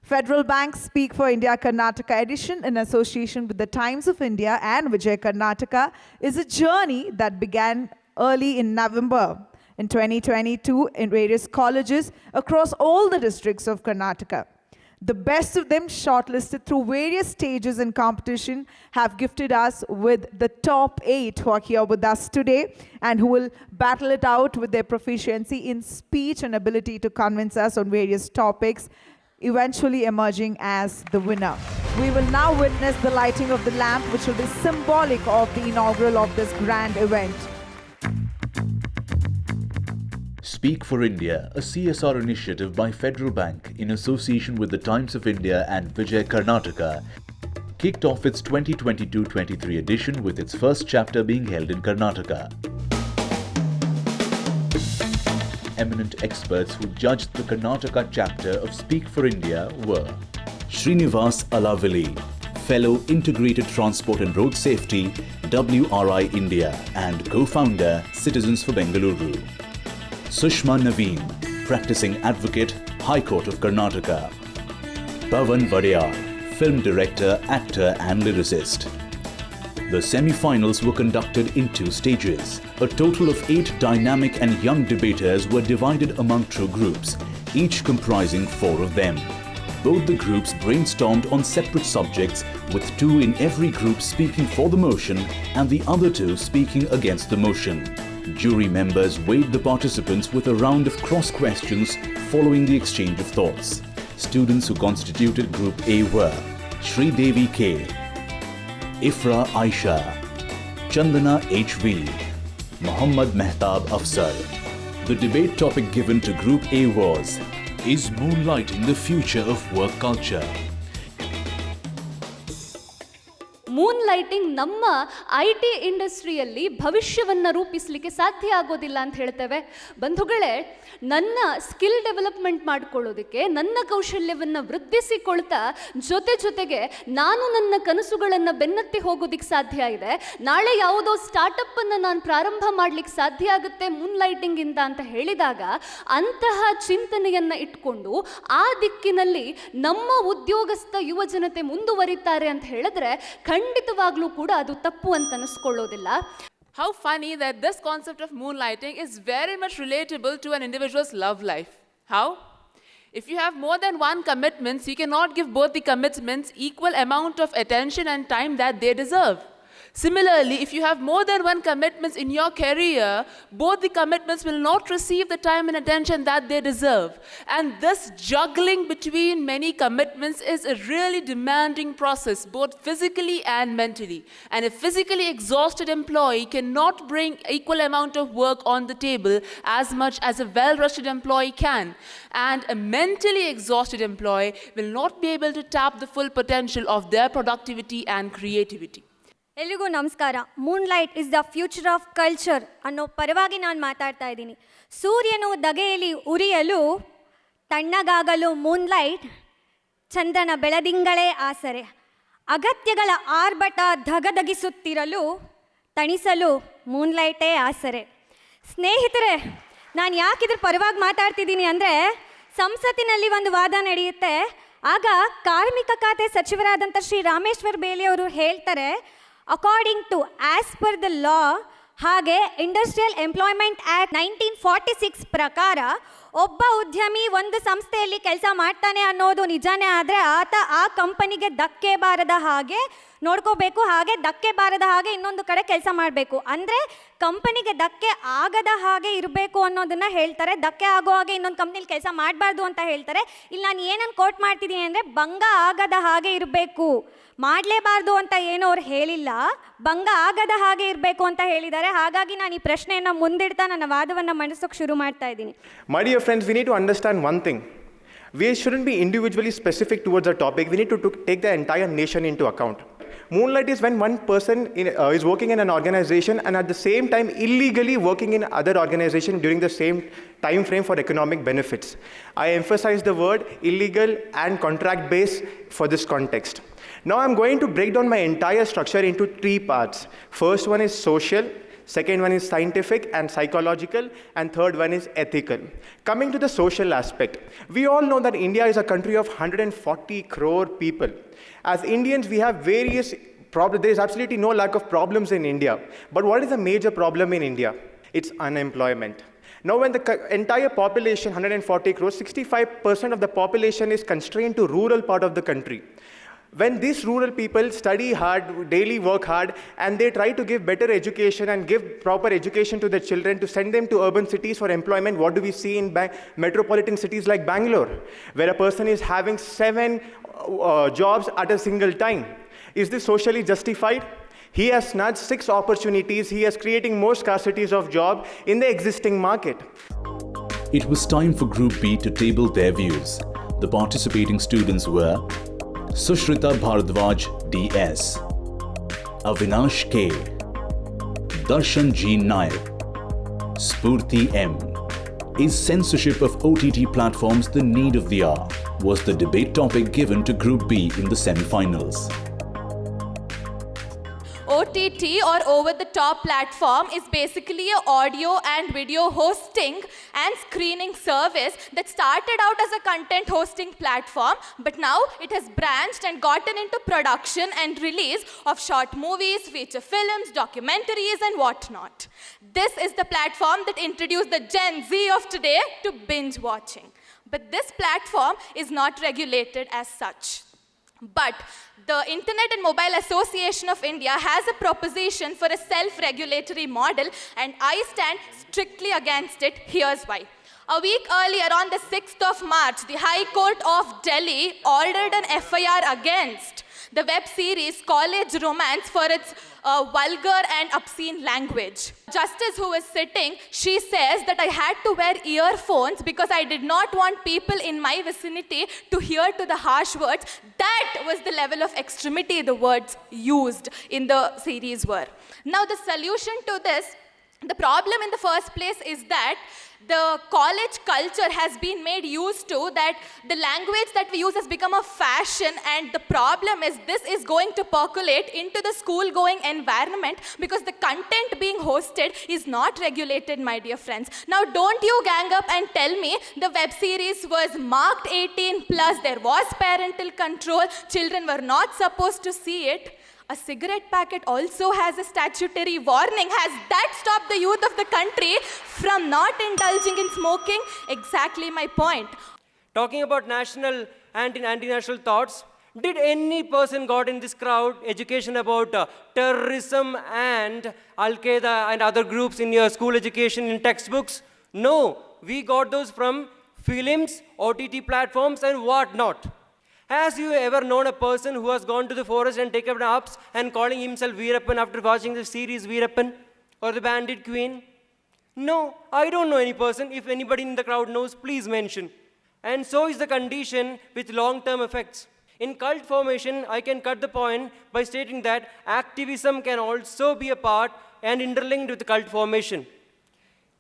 Federal Bank Speak for India Karnataka Edition, in association with the Times of India and Vijay Karnataka, is a journey that began early in November in 2022 in various colleges across all the districts of Karnataka. The best of them, shortlisted through various stages in competition, have gifted us with the top 8 who are here with us today and who will battle it out with their proficiency in speech and ability to convince us on various topics, eventually emerging as the winner. We will now witness the lighting of the lamp, which will be symbolic of the inaugural of this grand event. Speak for India, a CSR initiative by Federal Bank in association with the Times of India and Vijay Karnataka, kicked off its 2022-23 edition with its first chapter being held in Karnataka. Eminent experts who judged the Karnataka chapter of Speak for India were Srinivas Alavili, Fellow Integrated Transport and Road Safety, WRI India, and co-founder Citizens for Bengaluru. Sushma Naveen, Practicing Advocate, High Court of Karnataka. Pavan Vadiyar, Film Director, Actor and Lyricist. The semi-finals were conducted in 2 stages. A total of 8 dynamic and young debaters were divided among 2 groups, each comprising 4 of them. Both the groups brainstormed on separate subjects, with 2 in every group speaking for the motion and the other 2 speaking against the motion. Jury members weighed the participants with a round of cross questions following the exchange of thoughts. Students who constituted Group A were Sri Devi K, Ifra Aisha, Chandana HV, Muhammad Mehtab Afsar. The debate topic given to Group A was, "Is moonlighting the future of work culture?" ಮೂನ್ಲೈಟಿಂಗ್ ನಮ್ಮ IT ಇಂಡಸ್ಟ್ರಿಯಲ್ಲಿ ಭವಿಷ್ಯವನ್ನು ರೂಪಿಸಲಿಕ್ಕೆ ಸಾಧ್ಯ ಆಗೋದಿಲ್ಲ ಅಂತ ಹೇಳ್ತೇವೆ. ಬಂಧುಗಳೇ, ನನ್ನ skill development ಮಾಡ್ಕೊಳ್ಳೋದಕ್ಕೆ, ನನ್ನ ಕೌಶಲ್ಯವನ್ನು ವೃದ್ಧಿಸಿಕೊಳ್ತಾ ಜೊತೆಗೆ ನಾನು ನನ್ನ ಕನಸುಗಳನ್ನು ಬೆನ್ನತ್ತಿ ಹೋಗೋದಕ್ಕೆ ಸಾಧ್ಯ ಇದೆ. ನಾಳೆ ಯಾವುದೋ ಸ್ಟಾರ್ಟಪ್ಪನ್ನು ನಾನು ಪ್ರಾರಂಭ ಮಾಡಲಿಕ್ಕೆ ಸಾಧ್ಯ ಆಗುತ್ತೆ ಮೂನ್ಲೈಟಿಂಗಿಂದ ಅಂತ ಹೇಳಿದಾಗ, ಅಂತಹ ಚಿಂತನೆಯನ್ನು ಇಟ್ಕೊಂಡು ಆ ದಿಕ್ಕಿನಲ್ಲಿ ನಮ್ಮ ಉದ್ಯೋಗಸ್ಥ ಯುವ ಜನತೆ ಮುಂದುವರಿತಾರೆ ಅಂತ ಹೇಳಿದ್ರೆ ಖಂಡಿತವಾಗ್ಲೂ ಕೂಡ ಅದು ತಪ್ಪು ಅಂತ ಅನಿಸ್ಕೊಳ್ಳೋದಿಲ್ಲ. How funny that this concept of moonlighting is very much relatable to an individual's love life. How? If you have more than one commitments, you cannot give both the commitments equal amount of attention and time that they deserve. Similarly, if you have more than one commitments in your career, both the commitments will not receive the time and attention that they deserve. And this juggling between many commitments is a really demanding process, both physically and mentally. And a physically exhausted employee cannot bring equal amount of work on the table as much as a well-rested employee can. And a mentally exhausted employee will not be able to tap the full potential of their productivity and creativity. ಎಲ್ಲಿಗೂ ನಮಸ್ಕಾರ. Moonlight is the future of culture ಅನ್ನೋ ಪರವಾಗಿ ನಾನು ಮಾತಾಡ್ತಾ ಇದ್ದೀನಿ. ಸೂರ್ಯನು ದಗೆಯಲ್ಲಿ ಉರಿಯಲು, ತಣ್ಣಗಾಗಲು moonlight, ಚಂದ್ರನ ಬೆಳದಿಂಗಳೇ ಆಸರೆ. ಅಗತ್ಯಗಳ ಆರ್ಭಟ ಧಗಧಗಿಸುತ್ತಿರಲು, ತಣಿಸಲು ಮೂನ್ಲೈಟೇ ಆಸರೆ. ಸ್ನೇಹಿತರೆ, ನಾನು ಯಾಕಿದ್ರ ಪರವಾಗಿ ಮಾತಾಡ್ತಿದ್ದೀನಿ ಅಂದರೆ, ಸಂಸತ್ತಿನಲ್ಲಿ ಒಂದು ವಾದ ನಡೆಯುತ್ತೆ. ಆಗ ಕಾರ್ಮಿಕ ಖಾತೆ ಸಚಿವರಾದಂಥ ಶ್ರೀ ರಾಮೇಶ್ವರ್ ಬೇಲಿ ಅವರು ಹೇಳ್ತಾರೆ, according to as per the law, ಹಾಗೆ ಇಂಡಸ್ಟ್ರಿಯಲ್ ಎಂಪ್ಲಾಯ್ಮೆಂಟ್ ಆ್ಯಕ್ಟ್ 1946 ಪ್ರಕಾರ ಒಬ್ಬ ಉದ್ಯಮಿ ಒಂದು ಸಂಸ್ಥೆಯಲ್ಲಿ ಕೆಲಸ ಮಾಡ್ತಾನೆ ಅನ್ನೋದು ನಿಜಾನೇ ಆದರೆ ಆತ ಆ ಕಂಪನಿಗೆ ಧಕ್ಕೆ ಬಾರದ ಹಾಗೆ ನೋಡ್ಕೋಬೇಕು, ಹಾಗೆ ಧಕ್ಕೆ ಬಾರದ ಹಾಗೆ ಇನ್ನೊಂದು ಕಡೆ ಕೆಲಸ ಮಾಡಬೇಕು. ಅಂದರೆ ಕಂಪನಿಗೆ ಧಕ್ಕೆ ಆಗದ ಹಾಗೆ ಇರಬೇಕು ಅನ್ನೋದನ್ನು ಹೇಳ್ತಾರೆ. ಧಕ್ಕೆ ಆಗೋ ಹಾಗೆ ಇನ್ನೊಂದು ಕಂಪ್ನಿಲಿ ಕೆಲಸ ಮಾಡಬಾರ್ದು ಅಂತ ಹೇಳ್ತಾರೆ. ಇಲ್ಲಿ ನಾನು ಏನನ್ನು ಕೋಟ್ ಮಾಡ್ತಿದ್ದೀನಿ ಅಂದರೆ, ಭಂಗ ಆಗದ ಹಾಗೆ ಇರಬೇಕು, ಮಾಡಲೇಬಾರ್ದು ಅಂತ ಏನೋ ಅವ್ರು ಹೇಳಿಲ್ಲ, ಭಂಗ ಆಗದ ಹಾಗೆ ಇರಬೇಕು ಅಂತ ಹೇಳಿದ್ದಾರೆ. ಹಾಗಾಗಿ ನಾನು ಈ ಪ್ರಶ್ನೆಯನ್ನು ಮುಂದಿಡ್ತಾ ನನ್ನ ವಾದವನ್ನು ಮಂಡಿಸೋಕೆ ಶುರು ಮಾಡ್ತಾ ಇದ್ದೀನಿ. My dear friends, we need to understand one thing. We shouldn't be individually specific towards a topic. We need to take the entire nation into account. Moonlight is when one person is working in an organization and at the same time illegally working in other organization during the same time frame for economic benefits. I emphasize the word illegal and contract based for this context. Now I'm going to break down my entire structure into 3 parts. First one is social, Second one is scientific and psychological, and third one is ethical. Coming to the social aspect, we all know that India is a country of 140 crore people. As Indians, we have various problems. There is absolutely no lack of problems in India. But what is the major problem in India? It's unemployment. Now, when the entire population, 140 crores, 65% of the population is constrained to rural part of the country. When these rural people study hard, daily work hard, and they try to give better education and give proper education to their children to send them to urban cities for employment, what do we see in metropolitan cities like Bangalore, where a person is having 7 jobs at a single time? Is this socially justified? He has snatched 6 opportunities. He is creating more scarcities of job in the existing market. It was time for Group B to table their views. The participating students were Sushrita Bharadwaj DS, Avinash K, Darshan G Nayak, Spurti M. Is censorship of OTT platforms the need of the hour? Was the debate topic given to Group B in the semi-finals. OTT or over-the-top platform is basically an audio and video hosting and screening service that started out as a content hosting platform, but now it has branched and gotten into production and release of short movies, feature films, documentaries, and whatnot. This is the platform that introduced the Gen Z of today to binge watching. But this platform is not regulated as such. But the Internet and Mobile Association of India has a proposition for a self-regulatory model, and I stand strictly against it. Here's why. A week earlier, on the 6th of March, the High Court of Delhi ordered an FIR against the web series College Romance for its vulgar and obscene language. Justice who is sitting, she says that I had to wear earphones because I did not want people in my vicinity to hear to the harsh words. That was the level of extremity the words used in the series were. Now the solution to this, the problem in the first place is that the college culture has been made used to that the language that we use has become a fashion, and the problem is this is going to percolate into the school-going environment because the content being hosted is not regulated, my dear friends. Now don't you gang up and tell me the web series was marked 18+, there was parental control, children were not supposed to see it. A cigarette packet also has a statutory warning. Has that stopped the youth of the country from not indulging in smoking? Exactly my point. Talking about national and anti-national thoughts, did any person got in this crowd education about terrorism and Al-Qaeda and other groups in your school education in textbooks? No, we got those from films, OTT platforms and what-not. Has you ever known a person who has gone to the forest and taken ups and calling himself Veerappan after watching the series Veerappan or the Bandit Queen? No, I don't know any person. If anybody in the crowd knows, please mention. And so is the condition with long-term effects. In cult formation, I can cut the point by stating that activism can also be a part and interlinked with the cult formation.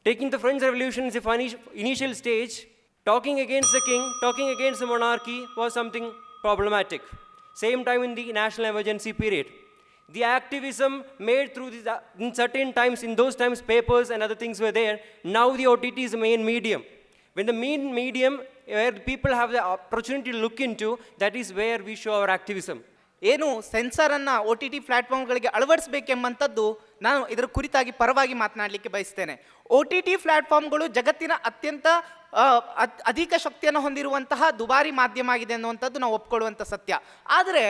Taking the French Revolution as a initial stage, talking against the king, talking against the monarchy was something problematic. Same time in the national emergency period. The activism made through this, in certain times, in those times papers and other things were there. Now the OTT is the main medium. When the main medium where people have the opportunity to look into, that is where we show our activism. ಏನು ಸೆನ್ಸರನ್ನು OTT ಪ್ಲ್ಯಾಟ್ಫಾರ್ಮ್ಗಳಿಗೆ ಅಳವಡಿಸಬೇಕೆಂಬಂಥದ್ದು ನಾನು ಇದರ ಕುರಿತಾಗಿ ಪರವಾಗಿ ಮಾತನಾಡಲಿಕ್ಕೆ ಬಯಸ್ತೇನೆ. OTT ಪ್ಲ್ಯಾಟ್ಫಾರ್ಮ್ಗಳು ಜಗತ್ತಿನ ಅತ್ಯಂತ ಅಧಿಕ ಶಕ್ತಿಯನ್ನು ಹೊಂದಿರುವಂತಹ ದುಬಾರಿ ಮಾಧ್ಯಮ ಆಗಿದೆ ಅನ್ನುವಂಥದ್ದು ನಾವು ಒಪ್ಕೊಳ್ಳುವಂಥ ಸತ್ಯ. ಆದರೆ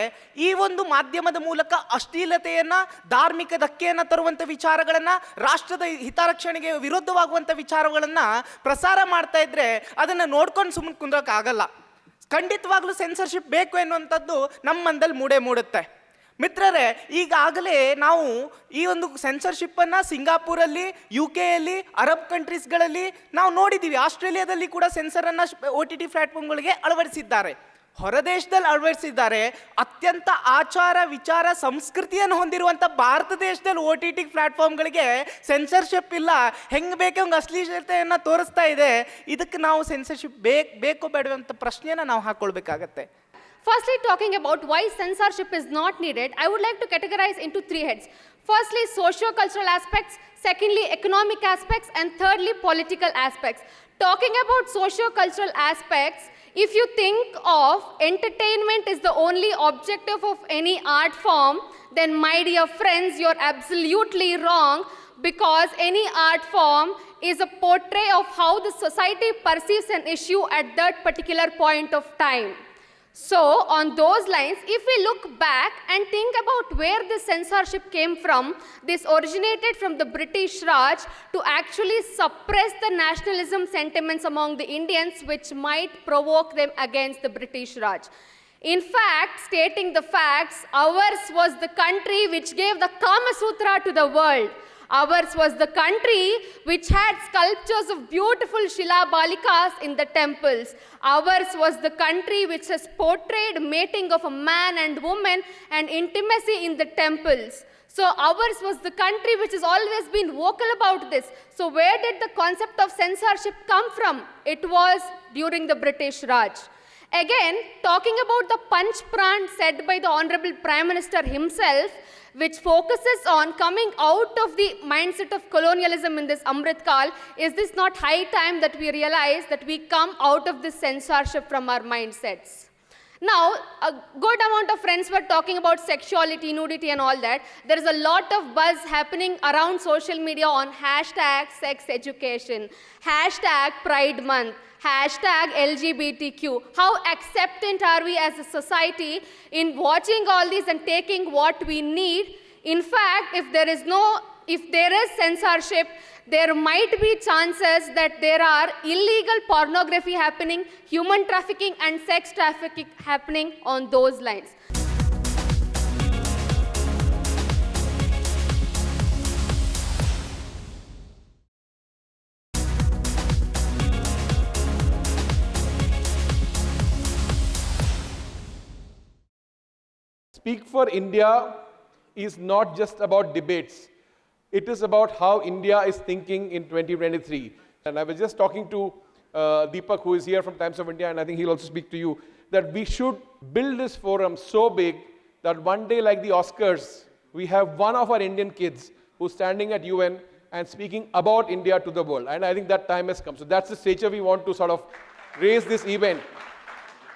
ಈ ಒಂದು ಮಾಧ್ಯಮದ ಮೂಲಕ ಅಶ್ಲೀಲತೆಯನ್ನು, ಧಾರ್ಮಿಕ ಧಕ್ಕೆಯನ್ನು ತರುವಂಥ ವಿಚಾರಗಳನ್ನು, ರಾಷ್ಟ್ರದ ಹಿತರಕ್ಷಣೆಗೆ ವಿರುದ್ಧವಾಗುವಂಥ ವಿಚಾರಗಳನ್ನು ಪ್ರಸಾರ ಮಾಡ್ತಾ ಇದ್ದರೆ ಅದನ್ನು ನೋಡ್ಕೊಂಡು ಸುಮ್ಮನೆ ಕುಂದ್ರೋಕ್ಕಾಗಲ್ಲ. ಖಂಡಿತವಾಗ್ಲೂ ಸೆನ್ಸರ್ಶಿಪ್ ಬೇಕು ಎನ್ನುವಂಥದ್ದು ನಮ್ಮ ಮನದಲ್ಲಿ ಮೂಡುತ್ತೆ. ಮಿತ್ರರೇ, ಈಗಾಗಲೇ ನಾವು ಈ ಒಂದು ಸೆನ್ಸರ್ಶಿಪ್ಪನ್ನು ಸಿಂಗಾಪುರಲ್ಲಿ, UK-ಯಲ್ಲಿ, ಅರಬ್ ಕಂಟ್ರೀಸ್ಗಳಲ್ಲಿ ನಾವು ನೋಡಿದ್ದೀವಿ. ಆಸ್ಟ್ರೇಲಿಯಾದಲ್ಲಿ ಕೂಡ ಸೆನ್ಸರನ್ನು OTT ಪ್ಲ್ಯಾಟ್ಫಾರ್ಮ್ಗಳಿಗೆ ಅಳವಡಿಸಿದ್ದಾರೆ. ಹೊರದೇಶದಲ್ಲಿ ಅಳವಡಿಸಿದ್ದಾರೆ. ಅತ್ಯಂತ ಆಚಾರ ವಿಚಾರ ಸಂಸ್ಕೃತಿಯನ್ನು ಹೊಂದಿರುವಂಥ ಭಾರತ ದೇಶದಲ್ಲಿ OTT ಪ್ಲ್ಯಾಟ್ಫಾರ್ಮ್ಗಳಿಗೆ ಸೆನ್ಸರ್ಶಿಪ್ ಇಲ್ಲ, ಹೆಂಗೆ ಬೇಕೋ ಹಂಗೆ ಅಶ್ಲೀಲತೆಯನ್ನು ತೋರಿಸ್ತಾ ಇದೆ. ಇದಕ್ಕೆ ನಾವು ಸೆನ್ಸರ್ಶಿಪ್ ಬೇಕೋ ಬೇಡವಂಥ ಪ್ರಶ್ನೆಯನ್ನು ನಾವು ಹಾಕ್ಕೊಳ್ಬೇಕಾಗತ್ತೆ. Firstly, talking about why censorship is not needed, I would like to categorize into 3 heads. Firstly, socio-cultural aspects, secondly, economic aspects, and thirdly, political aspects. Talking about socio-cultural aspects, if you think of entertainment is the only objective of any art form, then my dear friends, you're absolutely wrong, because any art form is a portrait of how the society perceives an issue at that particular point of time. So, on those lines, if we look back and think about where this censorship came from, this originated from the British Raj to actually suppress the nationalism sentiments among the Indians, which might provoke them against the British Raj. In fact, stating the facts, ours was the country which gave the Kama Sutra to the world. Ours was the country which had sculptures of beautiful Shila Balikas in the temples. Ours was the country which has portrayed mating of a man and woman and intimacy in the temples. So ours was the country which has always been vocal about this. So where did the concept of censorship come from? It was during the British Raj. Again, talking about the Panch Pran said by the Honorable Prime Minister himself, which focuses on coming out of the mindset of colonialism in this Amrit Kal, is this not high time that we realize that we come out of this censorship from our mindsets? Now, a good amount of friends were talking about sexuality, nudity and all that. There is a lot of buzz happening around social media on hashtag sex education, hashtag Pride Month, hashtag LGBTQ. How acceptant are we as a society in watching all these and taking what we need? In fact, if there is censorship, there might be chances that there are illegal pornography happening, human trafficking and sex trafficking happening on those lines. Speak for India is not just about debates. It is about how India is thinking in 2023. And I was just talking to Deepak, who is here from Times of India, and I think he'll also speak to you, that we should build this forum so big that one day, like the Oscars, we have one of our Indian kids who's standing at UN and speaking about India to the world. And I think that time has come. So that's the stature we want to sort of raise this event.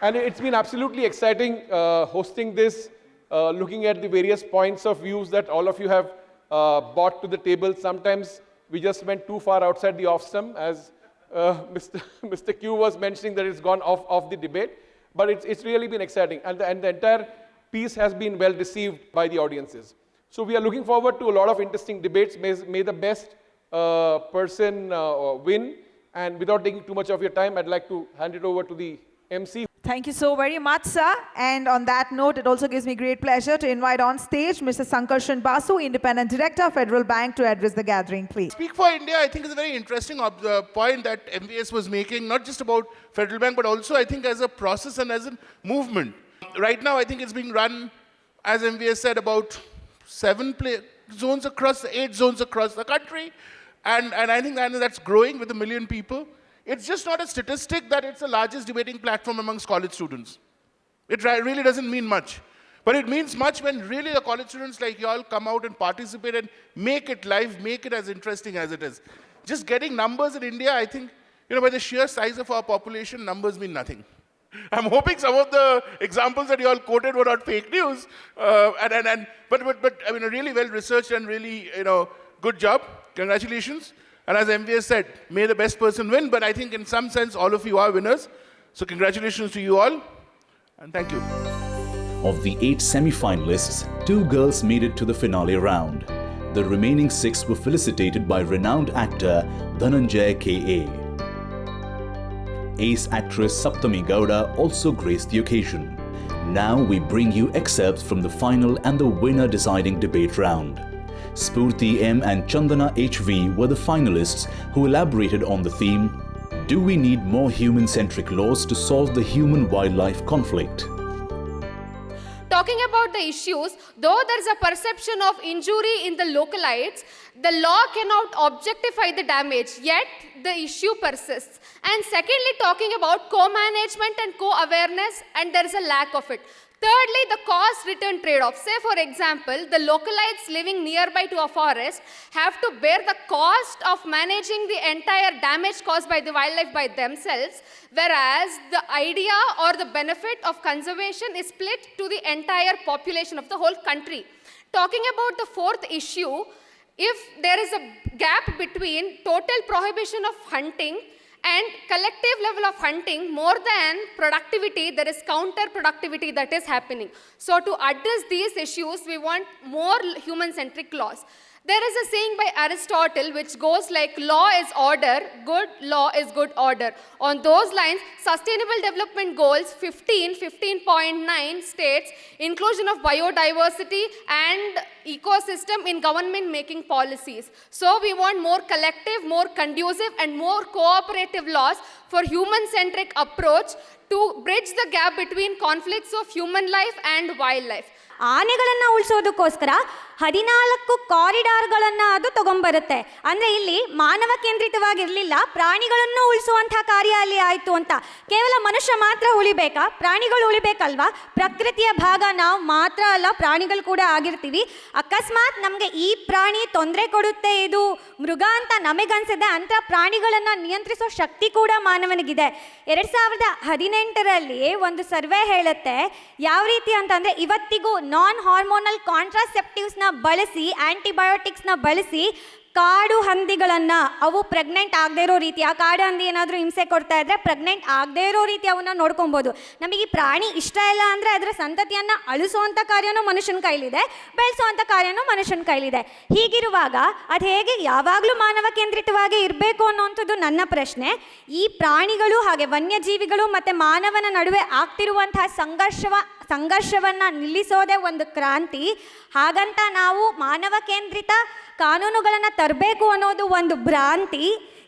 And it's been absolutely exciting hosting this, looking at the various points of views that all of you have brought to the table. Sometimes we just went too far outside the off-stump, as Mr. Q was mentioning that it's gone off the debate. But it's really been exciting. And the entire piece has been well received by the audiences. So we are looking forward to a lot of interesting debates. May the best person win. And without taking too much of your time, I'd like to hand it over to the MC. Thank you so very much, sir. And on that note, it also gives me great pleasure to invite on stage Mr. Sankarshan Basu, Independent Director, Federal Bank, to address the gathering, please. Speak for India, I think, is a very interesting point that MVS was making, not just about Federal Bank, but also, I think, as a process and as a movement. Right now, I think it's being run, as MVS said, about 8 zones across the country. And I think that's growing with 1 million people. It's just not a statistic that it's the largest debating platform amongst college students. It really doesn't mean much. But it means much when really the college students like you all come out and participate and make it live, make it as interesting as it is. Just getting numbers in India, I think, by the sheer size of our population, numbers mean nothing. I'm hoping some of the examples that you all quoted were not fake news. But I mean, a really well-researched and really, good job. Congratulations. And as MVS said, may the best person win, but I think in some sense, all of you are winners. So congratulations to you all, and thank you. Of the 8 semi-finalists, 2 girls made it to the finale round. The remaining 6 were felicitated by renowned actor Dhananjay K.A. Ace actress Saptami Gowda also graced the occasion. Now we bring you excerpts from the final and the winner deciding debate round. Spurti M and Chandana HV were the finalists who elaborated on the theme, "Do we need more human-centric laws to solve the human-wildlife conflict?" talking about the issues, though there is a perception of injury in the localites, the law cannot objectify the damage, yet the issue persists. And secondly, talking about co-management and co-awareness, and there is a lack of it. Thirdly, the cost-return trade-off. Say, for example, the localites living nearby to a forest have to bear the cost of managing the entire damage caused by the wildlife by themselves, whereas the idea or the benefit of conservation is split to the entire population of the whole country. Talking about the fourth issue, if there is a gap between total prohibition of hunting and collective level of hunting, more than productivity, there is counterproductivity that is happening. So to address these issues, we want more human-centric laws. There is a saying by Aristotle which goes like, law is order, good law is good order. On those lines, Sustainable Development Goals 15.9 states inclusion of biodiversity and ecosystem in government making policies. So we want more collective, more conducive and more cooperative laws for human-centric approach to bridge the gap between conflicts of human life and wildlife. ಆನೆಗಳನ್ನು ಉಳಿಸೋದಕ್ಕೋಸ್ಕರ 14 ಕಾರಿಡಾರ್ಗಳನ್ನು ಅದು ತಗೊಂಬರುತ್ತೆ. ಅಂದರೆ ಇಲ್ಲಿ ಮಾನವ ಕೇಂದ್ರಿತವಾಗಿರಲಿಲ್ಲ, ಪ್ರಾಣಿಗಳನ್ನು ಉಳಿಸುವಂಥ ಕಾರ್ಯ ಅಲ್ಲಿ ಆಯಿತು ಅಂತ. ಕೇವಲ ಮನುಷ್ಯ ಮಾತ್ರ ಉಳಿಬೇಕಾ? ಪ್ರಾಣಿಗಳು ಉಳಿಬೇಕಲ್ವಾ? ಪ್ರಕೃತಿಯ ಭಾಗ ನಾವು ಮಾತ್ರ ಅಲ್ಲ, ಪ್ರಾಣಿಗಳು ಕೂಡ ಆಗಿರ್ತೀವಿ. ಅಕಸ್ಮಾತ್ ನಮಗೆ ಈ ಪ್ರಾಣಿ ತೊಂದರೆ ಕೊಡುತ್ತೆ, ಇದು ಮೃಗ ಅಂತ ನಮಗನ್ಸಿದೆ, ಅಂಥ ಪ್ರಾಣಿಗಳನ್ನು ನಿಯಂತ್ರಿಸೋ ಶಕ್ತಿ ಕೂಡ ಮಾನವನಿಗಿದೆ. 2018ರಲ್ಲಿ ಒಂದು ಸರ್ವೆ ಹೇಳುತ್ತೆ ಯಾವ ರೀತಿ ಅಂತಂದರೆ, ಇವತ್ತಿಗೂ ನಾನ್ ಹಾರ್ಮೋನಲ್ ಕಾಂಟ್ರಾಸೆಪ್ಟಿವ್ಸ್ನ ಬಳಸಿ, ಆ್ಯಂಟಿಬಯೋಟಿಕ್ಸ್ನ ಬಳಸಿ ಕಾಡು ಹಂದಿಗಳನ್ನು, ಅವು ಪ್ರೆಗ್ನೆಂಟ್ ಆಗದೇ ಇರೋ ರೀತಿ, ಆ ಕಾಡು ಹಂದಿ ಏನಾದರೂ ಹಿಂಸೆ ಕೊಡ್ತಾ ಇದ್ದರೆ ಪ್ರೆಗ್ನೆಂಟ್ ಆಗದೇ ಇರೋ ರೀತಿ ಅವನ್ನ ನೋಡ್ಕೊಬೋದು. ನಮಗೆ ಈ ಪ್ರಾಣಿ ಇಷ್ಟ ಇಲ್ಲ ಅಂದರೆ ಅದರ ಸಂತತಿಯನ್ನು ಅಳಿಸುವಂಥ ಕಾರ್ಯನೂ ಮನುಷ್ಯನ ಕೈಲಿದೆ, ಬೆಳೆಸುವಂಥ ಕಾರ್ಯನೂ ಮನುಷ್ಯನ ಕೈಲಿದೆ. ಹೀಗಿರುವಾಗ ಅದು ಹೇಗೆ ಯಾವಾಗಲೂ ಮಾನವ ಕೇಂದ್ರಿತವಾಗಿ ಇರಬೇಕು ಅನ್ನೋವಂಥದ್ದು ನನ್ನ ಪ್ರಶ್ನೆ. ಈ ಪ್ರಾಣಿಗಳು ಹಾಗೆ ವನ್ಯಜೀವಿಗಳು ಮತ್ತು ಮಾನವನ ನಡುವೆ ಆಗ್ತಿರುವಂತಹ ಸಂಘರ್ಷವನ್ನು ನಿಲ್ಲಿಸೋದೇ ಒಂದು ಕ್ರಾಂತಿ. ಹಾಗಂತ ನಾವು ಮಾನವ ಕೇಂದ್ರಿತ ಕಾನೂನುಗಳನ್ನು ತರಬೇಕು ಅನ್ನೋದು ಒಂದು ಭ್ರಾಂತಿ.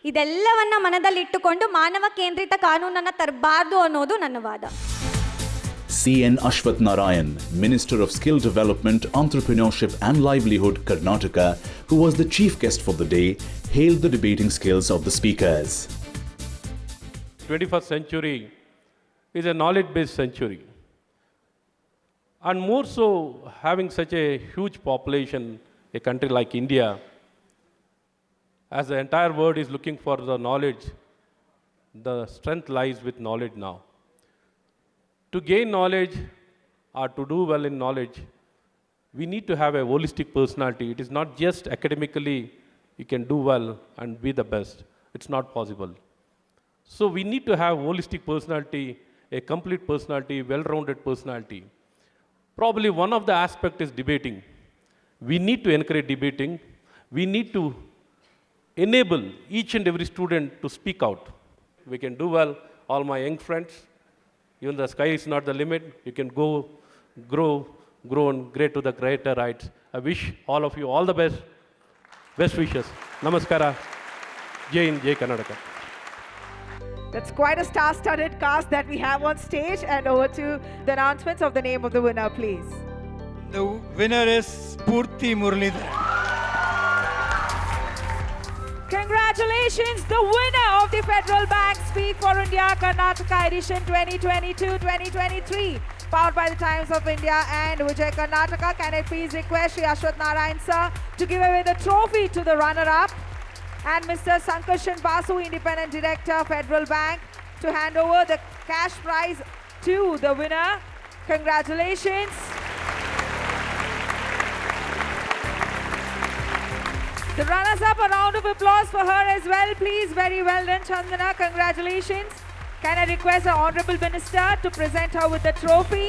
ಇದೆಲ್ಲವನ್ನು ಮನದಲ್ಲಿಟ್ಟುಕೊಂಡು ಮಾನವ ಕೇಂದ್ರಿತ ಕಾನೂನನ್ನು ತರಬಾರ್ದು ಅನ್ನೋದು ನನ್ನ ವಾದ. C.N. Ashwath Narayan, Minister of Skill Development, Entrepreneurship and Livelihood, Karnataka, who was the chief guest for the day, hailed the debating skills of the speakers. 21st century is a knowledge-based century. And more so, having such a huge population, a country like India, as the entire world is looking for the knowledge, the strength lies with knowledge now. To gain knowledge or to do well in knowledge, we need to have a holistic personality. It is not just academically you can do well and be the best. It's not possible. So we need to have holistic personality, a complete personality, well-rounded personality. Probably one of the aspects is debating. We need to encourage debating. We need to enable each and every student to speak out. We can do well. All my young friends, even the sky is not the limit. You can go, grow and great to the greater heights. I wish all of you all the best. Best wishes. Namaskara. Jai Hind, Jai Karnataka. That's quite a star-studded cast that we have on stage. And over to the announcements of the name of the winner, please. The winner is Purti Muralidharan. Congratulations, the winner of the Federal Bank Speak for India Karnataka Edition 2022-2023, powered by the Times of India and Vijay Karnataka. Can I please request Shri Ashwath Narayan sir to give away the trophy to the runner-up, and Mr. Sankarshan Basu, Independent Director, Federal Bank, to hand over the cash prize to the winner. Congratulations. The runners-up, a round of applause for her as well, please. Very well done, Chandana. Congratulations. Can I request the Honorable Minister to present her with the trophy?